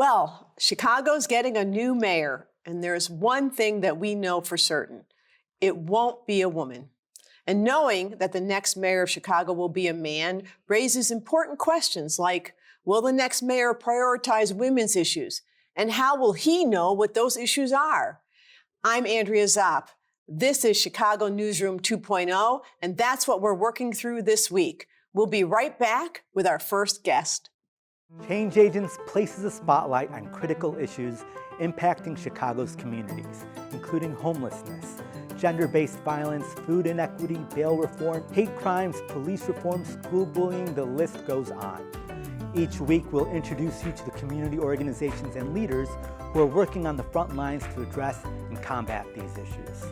Well, Chicago's getting a new mayor, and there's one thing that we know for certain. It won't be a woman. And knowing that the next mayor of Chicago will be a man raises important questions like, will the next mayor prioritize women's issues? And how will he know what those issues are? I'm Andrea Zopp. This is Chicago Newsroom 2.0, and that's what we're working through this week. We'll be right back with our first guest. Change Agents places a spotlight on critical issues impacting Chicago's communities, including homelessness, gender-based violence, food inequity, bail reform, hate crimes, police reform, school bullying, the list goes on. Each week, we'll introduce you to the community organizations and leaders who are working on the front lines to address and combat these issues.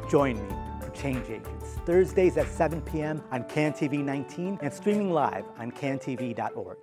Join me for Change Agents, Thursdays at 7 p.m. on CanTV 19 and streaming live on cantv.org.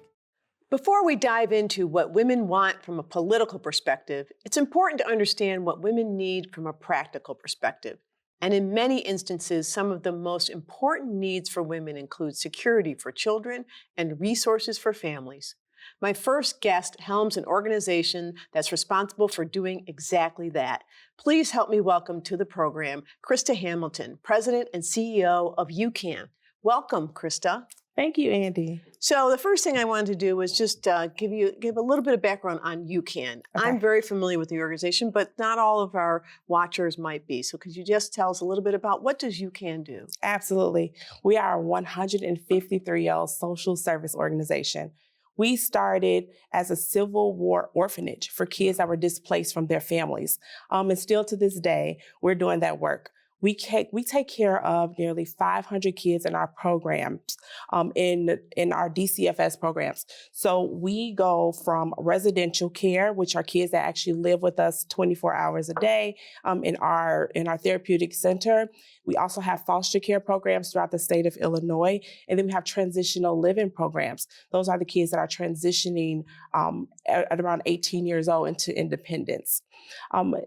Before we dive into what women want from a political perspective, it's important to understand what women need from a practical perspective. And in many instances, some of the most important needs for women include security for children and resources for families. My first guest helms an organization that's responsible for doing exactly that. Please help me welcome to the program Krista Hamilton, President and CEO of UCAN. Welcome, Krista. Thank you, Andy. So the first thing I wanted to do was just give a little bit of background on UCAN. Okay. I'm very familiar with the organization, but not all of our watchers might be. So could you just tell us a little bit about what does UCAN do? Absolutely. We are a 153-year-old social service organization. We started as a Civil War orphanage for kids that were displaced from their families. And still to this day, we're doing that work. We take care of nearly 500 kids in our programs, in our DCFS programs. So we go from residential care, which are kids that actually live with us 24 hours a day, in our therapeutic center. We also have foster care programs throughout the state of Illinois, and then we have transitional living programs. Those are the kids that are transitioning at around 18 years old into independence.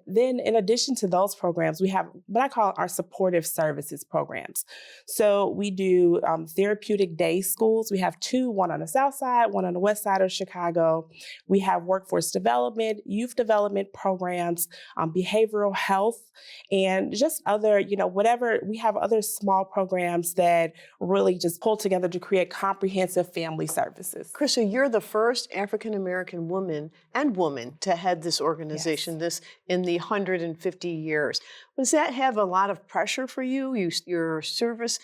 Then in addition to those programs, we have what I call our supportive services programs. So we do therapeutic day schools. We have two, one on the south side, one on the west side of Chicago. We have workforce development, youth development programs, behavioral health, and just other, whatever. We have other small programs that really just pull together to create comprehensive family services. Krista, you're the first African-American woman to head this organization. Yes. This in the 150 years. Does that have a lot of pressure for you? Your service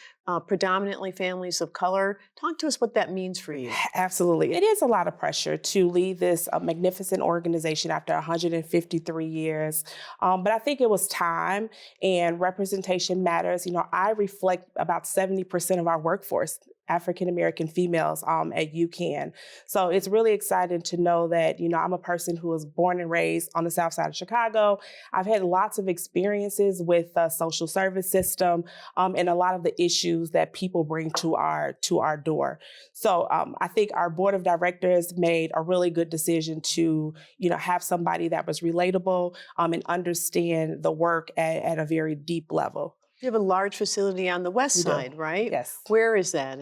predominantly families of color. Talk to us what that means for you. Absolutely. It is a lot of pressure to lead this magnificent organization after 153 years. But I think it was time, and representation matters. I reflect about 70% of our workforce, African-American females at UCAN. So it's really exciting to know that, I'm a person who was born and raised on the south side of Chicago. I've had lots of experiences with the social service system and a lot of the issues that people bring to our door. So I think our board of directors made a really good decision to, have somebody that was relatable and understand the work at a very deep level. You have a large facility on the west side, right? Yes. Where is that?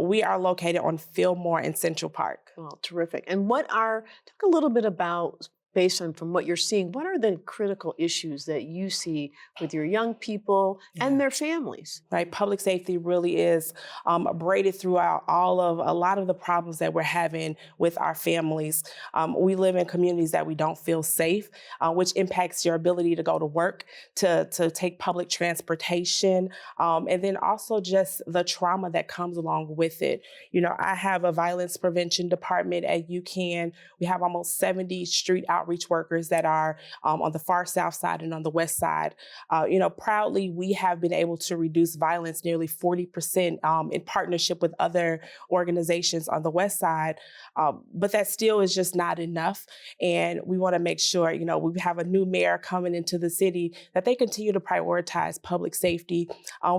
We are located on Fillmore and Central Park. Oh, terrific. And talk a little bit about, based on from what you're seeing, what are the critical issues that you see with your young people and their families? Right, public safety really is braided throughout a lot of the problems that we're having with our families. We live in communities that we don't feel safe, which impacts your ability to go to work, to take public transportation, and then also just the trauma that comes along with it. I have a violence prevention department at UCAN. We have almost 70 street outreach workers that are on the far south side and on the west side. Proudly, we have been able to reduce violence nearly 40% in partnership with other organizations on the west side. But that still is just not enough. And we want to make sure, we have a new mayor coming into the city, that they continue to prioritize public safety.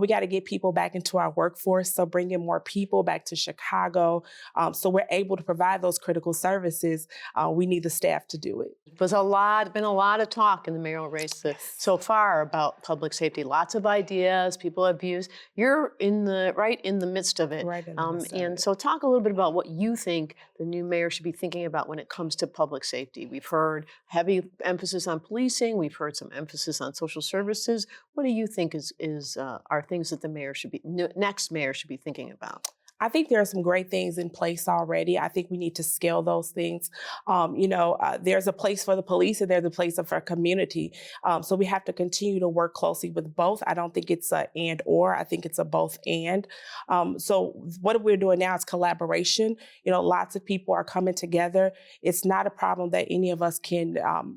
We got to get people back into our workforce, so bringing more people back to Chicago, so we're able to provide those critical services. We need the staff to do it. There's been a lot of talk in the mayoral race so far about public safety. Lots of ideas, people have views. You're right in the midst of it. Right in the midst of and it. so talk a little bit about what you think the new mayor should be thinking about when it comes to public safety. We've heard heavy emphasis on policing. We've heard some emphasis on social services. What do you think are things that the next mayor should be thinking about? I think there are some great things in place already. I think we need to scale those things. There's a place for the police and there's a place for community. So we have to continue to work closely with both. I don't think it's a and or. I think it's a both and. So what we're doing now is collaboration. Lots of people are coming together. It's not a problem that any of us can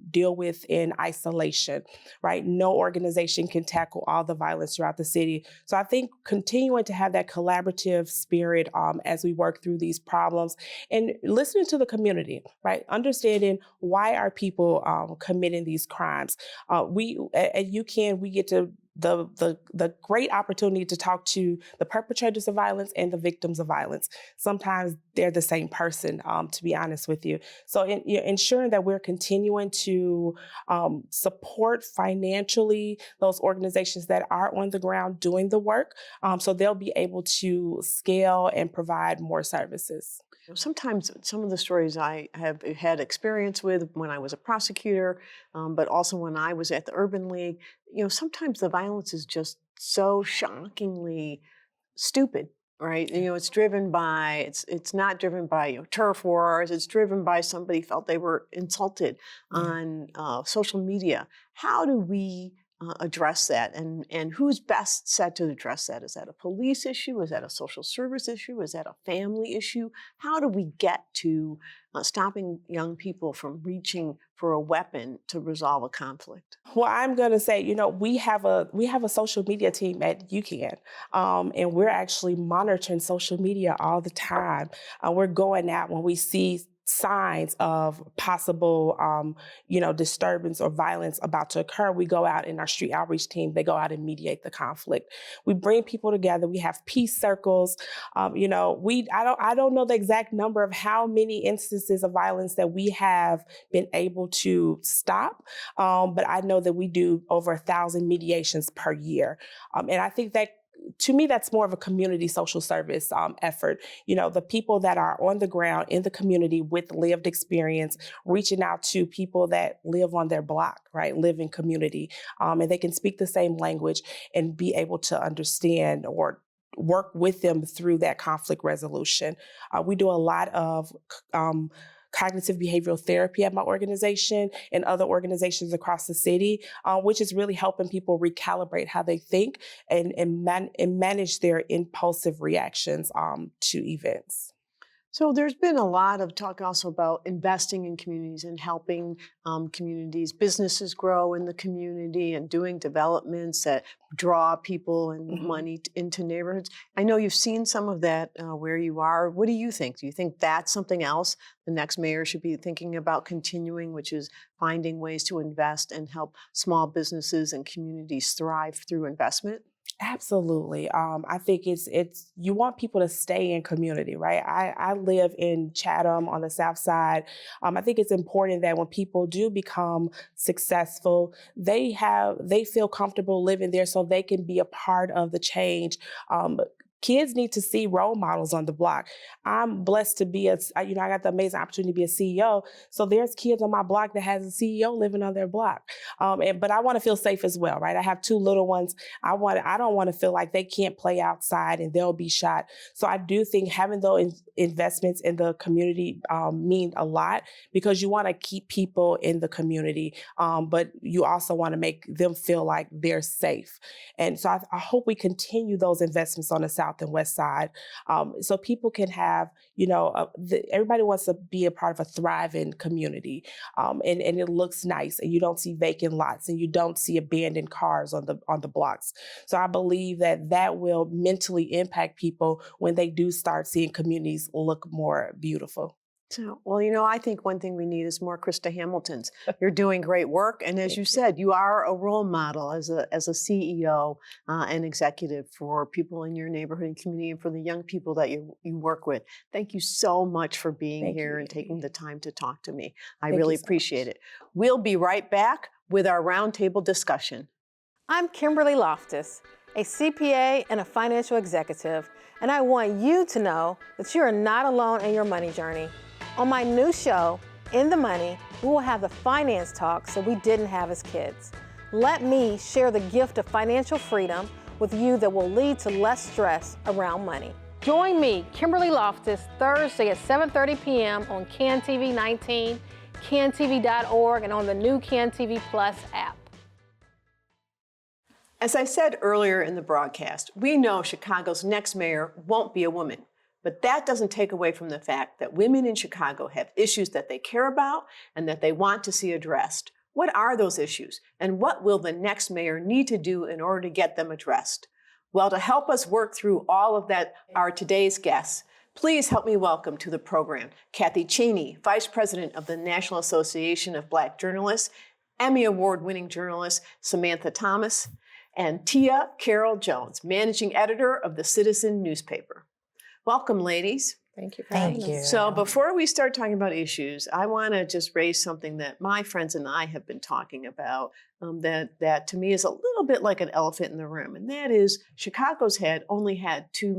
deal with in isolation, right? No organization can tackle all the violence throughout the city. So I think continuing to have that collaborative spirit as we work through these problems and listening to the community, right? Understanding why are people committing these crimes. We at UCAN, we get to the great opportunity to talk to the perpetrators of violence and the victims of violence. Sometimes they're the same person, to be honest with you. So ensuring that we're continuing to support financially those organizations that are on the ground doing the work, so they'll be able to scale and provide more services. Sometimes some of the stories I have had experience with when I was a prosecutor, but also when I was at the Urban League, sometimes the violence is just so shockingly stupid, right? It's not driven by turf wars. It's driven by somebody felt they were insulted on social media. How do we address that, and who's best set to address that? Is that a police issue? Is that a social service issue? Is that a family issue? How do we get to stopping young people from reaching for a weapon to resolve a conflict? Well, I'm going to say, we have a social media team at UCAN, and we're actually monitoring social media all the time. We're going out when we see signs of possible, disturbance or violence about to occur. We go out in our street outreach team. They go out and mediate the conflict. We bring people together. We have peace circles. I don't know the exact number of how many instances of violence that we have been able to stop, but I know that we do over 1,000 mediations per year, and I think that, to me, that's more of a community social service effort. The people that are on the ground in the community with lived experience, reaching out to people that live on their block, right, live in community, and they can speak the same language and be able to understand or work with them through that conflict resolution. We do a lot of cognitive behavioral therapy at my organization and other organizations across the city, which is really helping people recalibrate how they think and manage their impulsive reactions to events. So there's been a lot of talk also about investing in communities and helping communities, businesses grow in the community and doing developments that draw people and money into neighborhoods. I know you've seen some of that where you are. What do you think? Do you think that's something else the next mayor should be thinking about continuing, which is finding ways to invest and help small businesses and communities thrive through investment? Absolutely. I think it's you want people to stay in community, right? I live in Chatham on the South Side. I think it's important that when people do become successful, they feel comfortable living there so they can be a part of the change. Kids need to see role models on the block. I'm blessed to be I got the amazing opportunity to be a CEO. So there's kids on my block that has a CEO living on their block. But I want to feel safe as well, right? I have 2 little ones. I don't want to feel like they can't play outside and they'll be shot. So I do think having those investments in the community mean a lot, because you want to keep people in the community, but you also want to make them feel like they're safe. And so I hope we continue those investments on the South and West Side, so people can have, everybody wants to be a part of a thriving community, and it looks nice, and you don't see vacant lots, and you don't see abandoned cars on the blocks. So I believe that will mentally impact people when they do start seeing communities look more beautiful. So, well, I think one thing we need is more Krista Hamiltons. You're doing great work, and as you said, you are a role model as a CEO and executive for people in your neighborhood and community, and for the young people that you work with. Thank you so much for being Thank here you. and taking the time to talk to me. I Thank really you so appreciate much. it. We'll be right back with our roundtable discussion. I'm Kimberly Loftus, a CPA and a financial executive, and I want you to know that you are not alone in your money journey. On my new show, In the Money, we will have the finance talks that we didn't have as kids. Let me share the gift of financial freedom with you that will lead to less stress around money. Join me, Kimberly Loftus, Thursday at 7:30 p.m. on CAN-TV 19, cantv.org, and on the new CAN-TV Plus app. As I said earlier in the broadcast, we know Chicago's next mayor won't be a woman. But that doesn't take away from the fact that women in Chicago have issues that they care about and that they want to see addressed. What are those issues? And what will the next mayor need to do in order to get them addressed? Well, to help us work through all of that are today's guests. Please help me welcome to the program Kathy Cheney, Vice President of the National Association of Black Journalists, Emmy Award-winning journalist Samantha Thomas, and Tia Carol Jones, Managing Editor of the Citizen newspaper. Welcome, ladies. Thank you for having Thank you. us. So before we start talking about issues, I want to just raise something that my friends and I have been talking about that to me is a little bit like an elephant in the room, and that is Chicago's only had two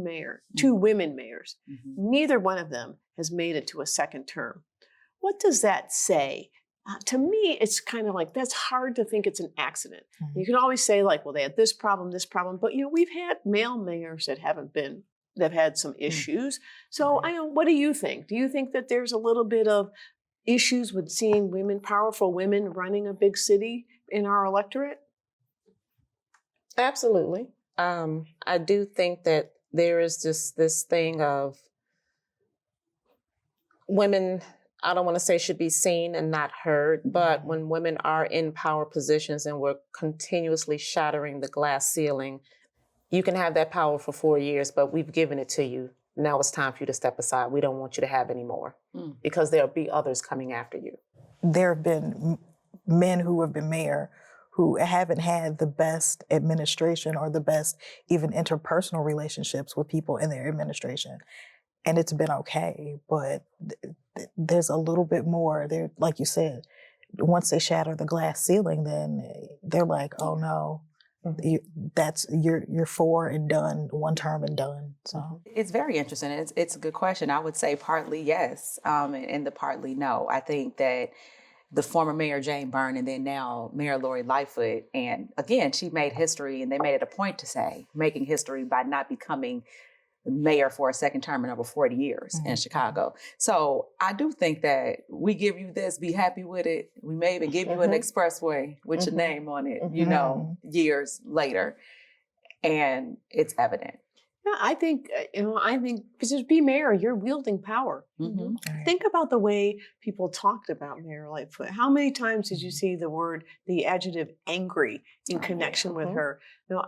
women mayors. Mm-hmm. Neither one of them has made it to a second term. What does that say? To me, it's kind of like, that's hard to think it's an accident. Mm-hmm. You can always say like, well, they had this problem, but we've had male mayors that have had some issues. So what do you think? Do you think that there's a little bit of issues with seeing powerful women running a big city in our electorate? Absolutely. I do think that there is just this thing of women, I don't want to say should be seen and not heard, but when women are in power positions and we're continuously shattering the glass ceiling, you can have that power for 4 years, but we've given it to you. Now it's time for you to step aside. We don't want you to have any more because there'll be others coming after you. There have been men who have been mayor who haven't had the best administration or the best even interpersonal relationships with people in their administration. And it's been okay, but there's a little bit more there. Like you said, once they shatter the glass ceiling, then they're like, oh no. You're 4 and done, 1 term and done. So it's very interesting. It's a good question. I would say partly yes, and the partly no. I think that the former Mayor Jane Byrne and then now Mayor Lori Lightfoot, and again, she made history, and they made it a point to say making history by not becoming mayor for a second term in over 40 years in Chicago. So I do think that we give you this, be happy with it. We may even give you an expressway with your name on it, years later. And it's evident. Yeah, I think because just be mayor, you're wielding power. Right. Think about the way people talked about Mayor Lightfoot. How many times did you see the adjective angry in connection with her?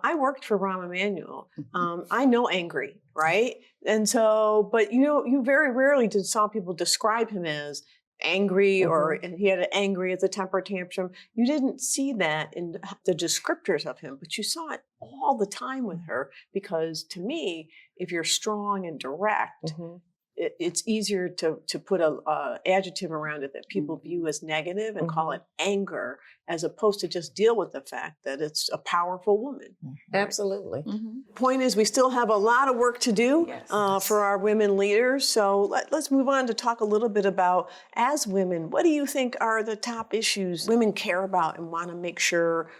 I worked for Rahm Emanuel. I know angry, right? And so, but you very rarely saw people describe him as angry and he had an angry as a temper tantrum. You didn't see that in the descriptors of him, but you saw it all the time with her because to me, if you're strong and direct, it's easier to put a adjective around it that people view as negative and call it anger, as opposed to just deal with the fact that it's a powerful woman. Absolutely. Point is, we still have a lot of work to do for our women leaders. So let's move on to talk a little bit about, as women, what do you think are the top issues women care about and want to make sure,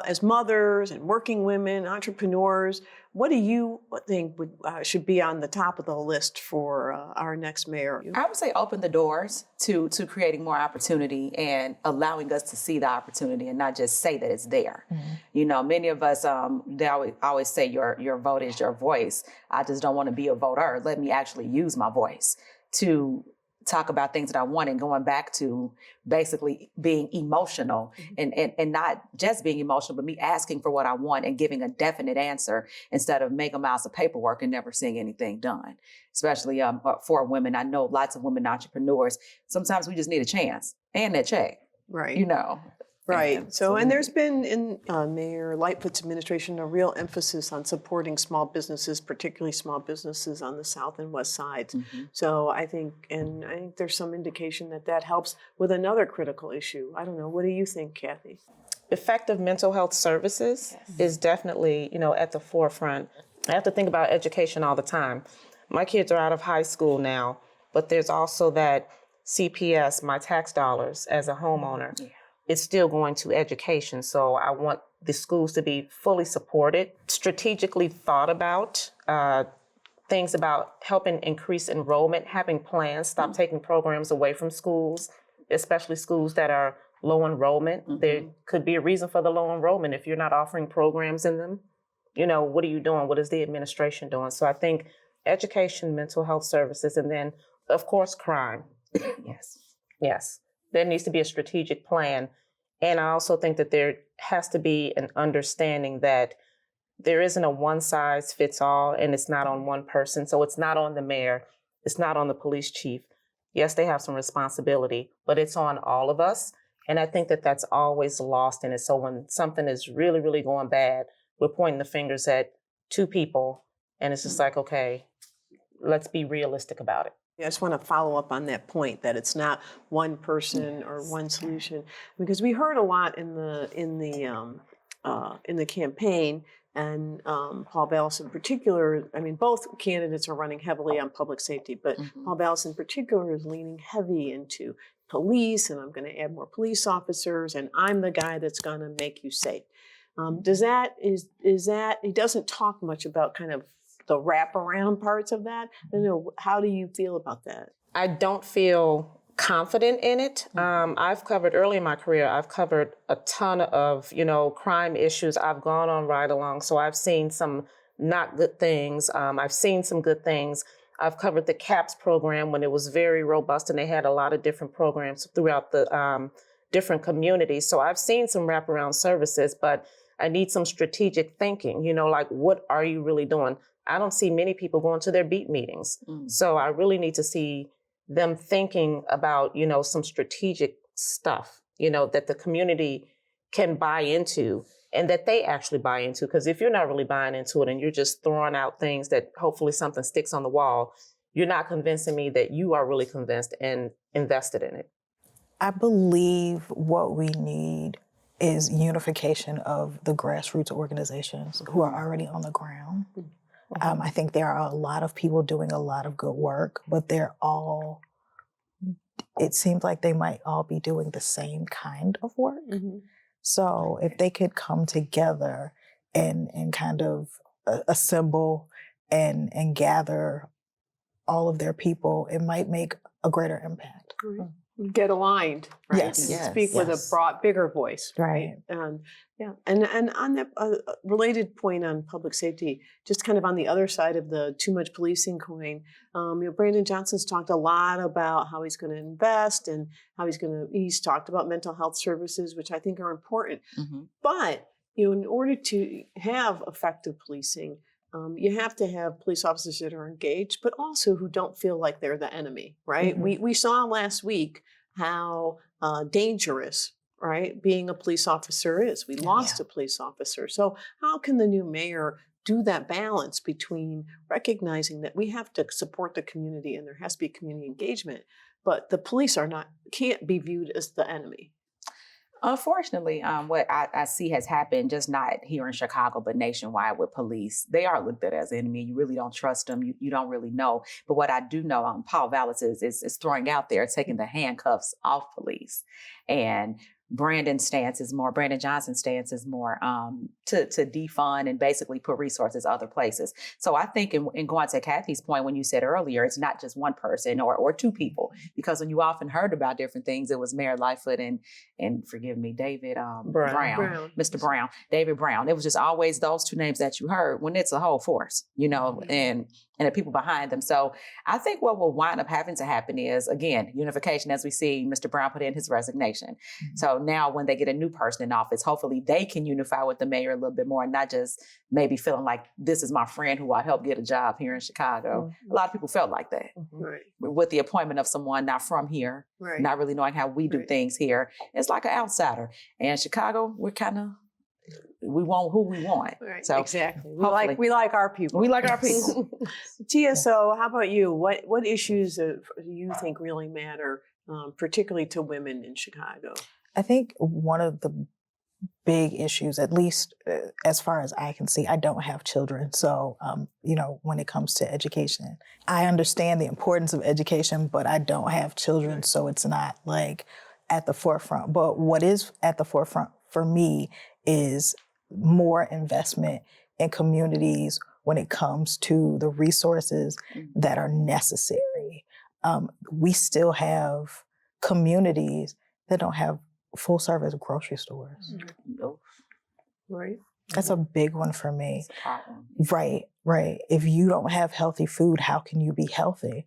as mothers and working women, entrepreneurs, what do you think should be on the top of the list for our next mayor? I would say open the doors to creating more opportunity and allowing us to see the opportunity and not just say that it's there. Many of us, they always say your vote is your voice. I just don't want to be a voter. Let me actually use my voice to talk about things that I want, and going back to basically being emotional and not just being emotional, but me asking for what I want and giving a definite answer instead of mega amounts of paperwork and never seeing anything done. Especially for women. I know lots of women entrepreneurs. Sometimes we just need a chance and that check, Right. you know. Right. And So, and we- there's been in Mayor Lightfoot's administration a real emphasis on supporting small businesses, particularly small businesses on the south and west sides. So I think there's some indication that that helps with another critical issue. I don't know. What do you think, Kathy? Effective mental health services is definitely, at the forefront. I have to think about education all the time. My kids are out of high school now, but there's also that CPS, my tax dollars as a homeowner. It's still going to education. So I want the schools to be fully supported, strategically thought about, things about helping increase enrollment, having plans, stop taking programs away from schools, especially schools that are low enrollment. There could be a reason for the low enrollment if you're not offering programs in them. What are you doing? What is the administration doing? So I think education, mental health services, and then, of course, crime. Yes. There needs to be a strategic plan. And I also think that there has to be an understanding that there isn't a one size fits all, and it's not on one person. So it's not on the mayor. It's not on the police chief. Yes, they have some responsibility, but it's on all of us. And I think that that's always lost in it. So when something is really, really going bad, we're pointing the fingers at two people, and it's just like, okay, let's be realistic about it. I just want to follow up on that point that it's not one person or one solution, because we heard a lot in the campaign, and Paul Vallis in particular. I mean, both candidates are running heavily on public safety, but Paul Vallis in particular is leaning heavy into police, and I'm going to add more police officers, and I'm the guy that's going to make you safe. Is that he doesn't talk much about kind of the wraparound parts of that? How do you feel about that? I don't feel confident in it. I've covered early in my career, I've covered a ton of, crime issues. I've gone on ride along. So I've seen some not good things. I've seen some good things. I've covered the CAPS program when it was very robust and they had a lot of different programs throughout the different communities. So I've seen some wraparound services, but I need some strategic thinking, like what are you really doing? I don't see many people going to their beat meetings. So I really need to see them thinking about, some strategic stuff, that the community can buy into and that they actually buy into. Because if you're not really buying into it and you're just throwing out things that hopefully something sticks on the wall, you're not convincing me that you are really convinced and invested in it. I believe what we need is unification of the grassroots organizations who are already on the ground. I think there are a lot of people doing a lot of good work, but it seems like they might all be doing the same kind of work. So if they could come together and kind of assemble and gather all of their people, it might make a greater impact. Get aligned, right? Yes. Speak with a bigger voice, Right. And on that related point on public safety, just kind of on the other side of the too much policing coin, Brandon Johnson's talked a lot about how he's going to invest and how he's talked about mental health services, which I think are important. But in order to have effective policing, you have to have police officers that are engaged, but also who don't feel like they're the enemy, right? We saw last week how dangerous, right, being a police officer is. We lost a police officer. So how can the new mayor do that balance between recognizing that we have to support the community and there has to be community engagement, but the police can't be viewed as the enemy? Unfortunately, what I see has happened, just not here in Chicago, but nationwide with police, they are looked at as enemy. You really don't trust them. You don't really know. But what I do know, Paul Vallis is throwing out there, taking the handcuffs off police and Brandon Johnson's stance is more to defund and basically put resources other places. So I think in going to Kathy's point, when you said earlier, it's not just one person or two people, because when you often heard about different things, it was Mayor Lightfoot and forgive me, David Brown, Mr. Brown, David Brown. It was just always those two names that you heard when it's a whole force, and the people behind them. So I think what will wind up having to happen is, again, unification, as we see Mr. Brown put in his resignation. Mm-hmm. So now when they get a new person in office, hopefully they can unify with the mayor a little bit more and not just maybe feeling like this is my friend who I helped get a job here in Chicago. Mm-hmm. A lot of people felt like that with the appointment of someone not from here, not really knowing how we do things here. It's like an outsider. And Chicago, we want who we want. Right. So exactly. We like our people. We like our people. Tia, so how about you? What issues do you think really matter, particularly to women in Chicago? I think one of the big issues, at least as far as I can see, I don't have children. So, when it comes to education, I understand the importance of education, but I don't have children. So it's not like at the forefront. But what is at the forefront for me is more investment in communities when it comes to the resources that are necessary. We still have communities that don't have full service grocery stores. Right. That's a big one for me. Right. If you don't have healthy food, how can you be healthy?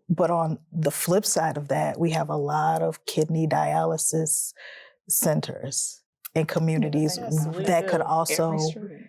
But on the flip side of that, we have a lot of kidney dialysis centers in communities that could also...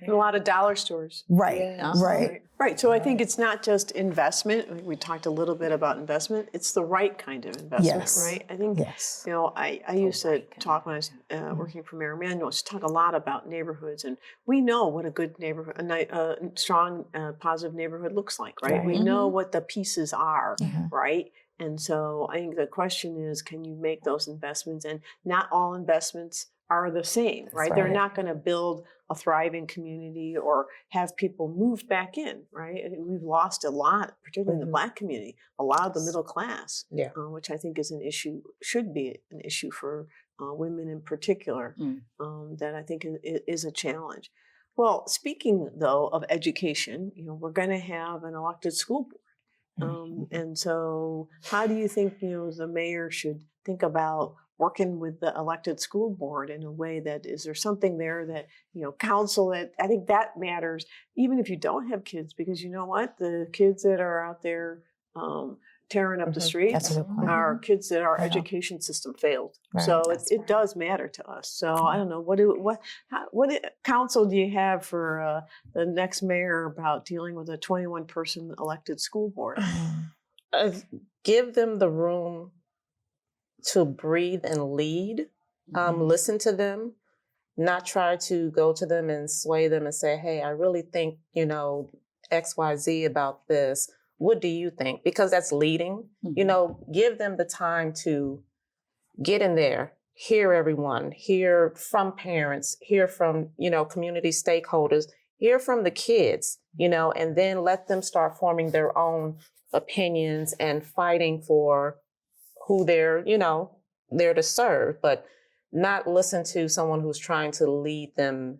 A lot of dollar stores. Right. So I think it's not just investment. We talked a little bit about investment. It's the right kind of investment, right? I think, I used to talk when I was working for Mayor Emanuel, she talked a lot about neighborhoods, and we know what a good neighborhood, a strong, positive neighborhood looks like, right? We know what the pieces are, right? And so I think the question is, can you make those investments? And not all investments are the same, right? They're not going to build a thriving community or have people move back in, right? We've lost a lot, particularly in the Black community, a lot of the middle class, which I think is an issue, should be an issue for women in particular, that I think is a challenge. Well, speaking though of education, we're going to have an elected school board. And so how do you think, the mayor should think about working with the elected school board in a way that, is there something there that, counsel that, I think that matters, even if you don't have kids, because you know what, the kids that are out there tearing up the streets are kids that our education system failed. So it does matter to us. So I don't know, what counsel do you have for the next mayor about dealing with a 21-person elected school board? Give them the room to breathe and lead, listen to them, not try to go to them and sway them and say, hey, I really think, X, Y, Z about this. What do you think? Because that's leading. Give them the time to get in there, hear everyone, hear from parents, hear from, community stakeholders, hear from the kids, and then let them start forming their own opinions and fighting for who they're, there to serve, but not listen to someone who's trying to lead them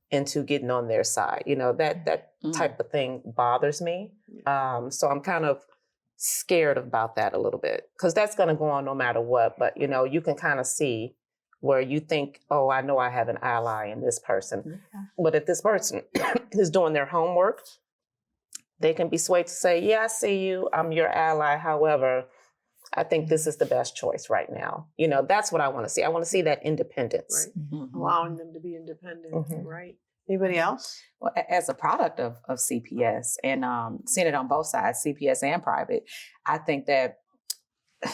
into getting on their side. That type of thing bothers me. So I'm kind of scared about that a little bit, because that's going to go on no matter what. But, you can kind of see where you think, oh, I know I have an ally in this person. But if this person is doing their homework, they can be swayed to say, yeah, I see you, I'm your ally. However, I think this is the best choice right now. That's what I want to see. I want to see that independence. Right. Allowing them to be independent, right? Anybody else? Well, as a product of CPS and seeing it on both sides, CPS and private, I think that,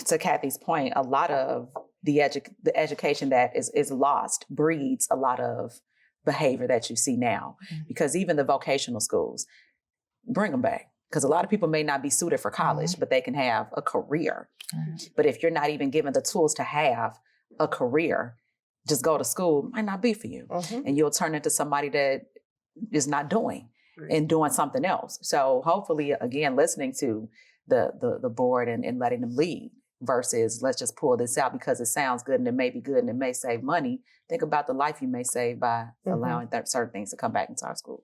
to Kathy's point, a lot of the education that is lost breeds a lot of behavior that you see now. Because even the vocational schools, bring them back. Because a lot of people may not be suited for college, but they can have a career. But if you're not even given the tools to have a career, just go to school might not be for you. And you'll turn into somebody that is not doing and doing something else. So hopefully, again, listening to the board and letting them lead versus let's just pull this out because it sounds good and it may be good and it may save money. Think about the life you may save by allowing certain things to come back into our schools.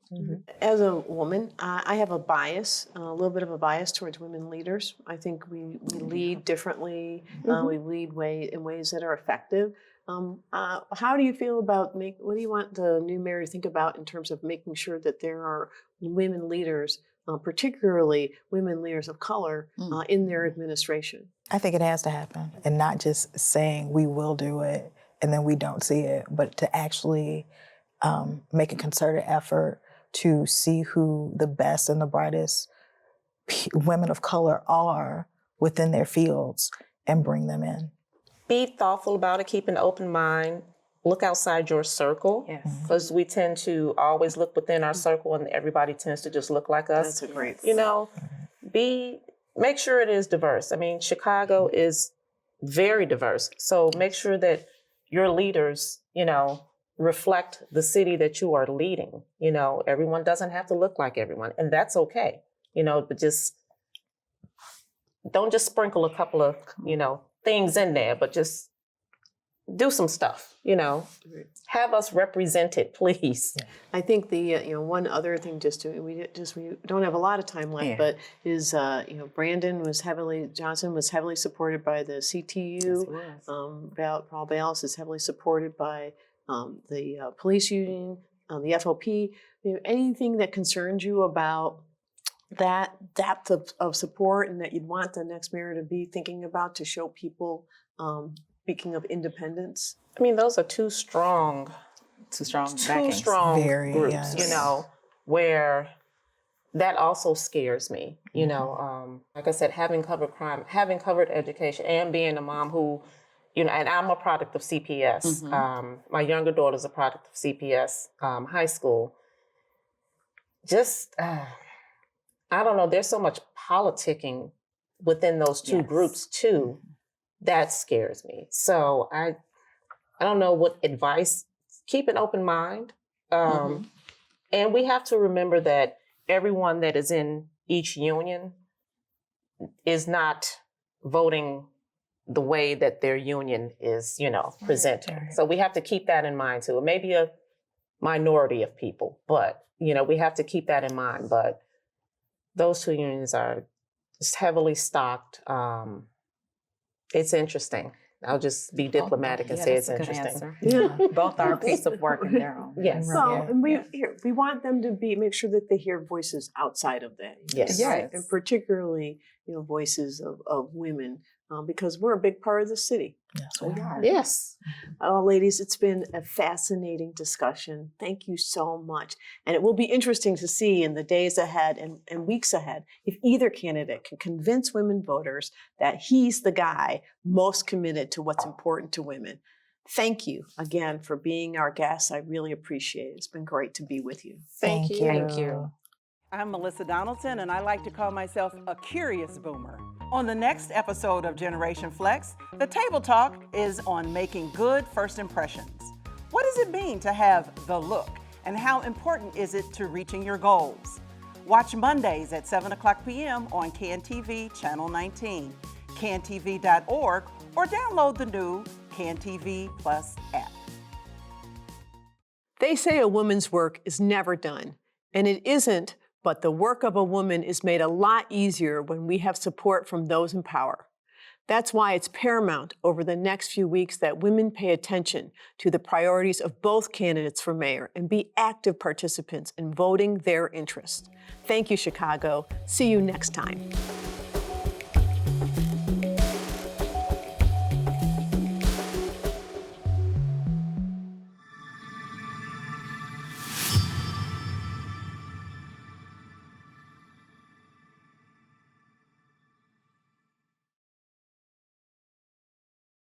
As a woman, I have a bias, a little bit of a bias towards women leaders. I think we lead differently. We lead in ways that are effective. How do you feel about what do you want the new mayor to think about in terms of making sure that there are women leaders, particularly women leaders of color, in their administration? I think it has to happen, and not just saying we will do it and then we don't see it, but to actually make a concerted effort to see who the best and the brightest women of color are within their fields and bring them in. Be thoughtful about it, keep an open mind, look outside your circle. Yes. Because we tend to always look within our circle and everybody tends to just look like us. That's a great. You know, make sure it is diverse. I mean, Chicago is very diverse. So make sure that your leaders, you know, reflect the city that you are leading. You know, everyone doesn't have to look like everyone, and that's okay. You know, but just don't just sprinkle a couple of, you know, things in there, but just do some stuff, you know. Have us represented, please. I think the one other thing we don't have a lot of time left, but is Brandon Johnson was heavily supported by the CTU. Paul Bayles is heavily supported by the police union, the FOP. Anything that concerns you about that depth of support and that you'd want the next mayor to be thinking about to show people, speaking of independence? I mean, those are two strong Very, groups, yes. you know, where that also scares me, you know. Like I said, having covered crime, having covered education, and being a mom who, you know, and I'm a product of CPS. My younger daughter's a product of CPS high school. Just, I don't know, there's so much politicking within those two groups too. That scares me. So I don't know what advice. Keep an open mind. And we have to remember that everyone that is in each union is not voting the way that their union is, you know, presented. So we have to keep that in mind too. It may be a minority of people, but, you know, we have to keep that in mind. But those two unions are just heavily stocked. It's interesting. I'll just be diplomatic and say it's interesting. Both are a piece of work in their own. Yes. So, and we want them to make sure that they hear voices outside of that. Yes. Right? And particularly, you know, voices of women, because we're a big part of the city. Yes, we are. Yes. Oh, ladies, it's been a fascinating discussion. Thank you so much. And it will be interesting to see in the days ahead and weeks ahead if either candidate can convince women voters that he's the guy most committed to what's important to women. Thank you again for being our guest. I really appreciate it. It's been great to be with you. Thank you. Thank you. I'm Melissa Donaldson, and I like to call myself a curious boomer. On the next episode of Generation Flex, the table talk is on making good first impressions. What does it mean to have the look, and how important is it to reaching your goals? Watch Mondays at 7:00 p.m. on CAN-TV Channel 19, cantv.org, or download the new CAN-TV Plus app. They say a woman's work is never done, and it isn't. But the work of a woman is made a lot easier when we have support from those in power. That's why it's paramount over the next few weeks that women pay attention to the priorities of both candidates for mayor and be active participants in voting their interests. Thank you, Chicago. See you next time.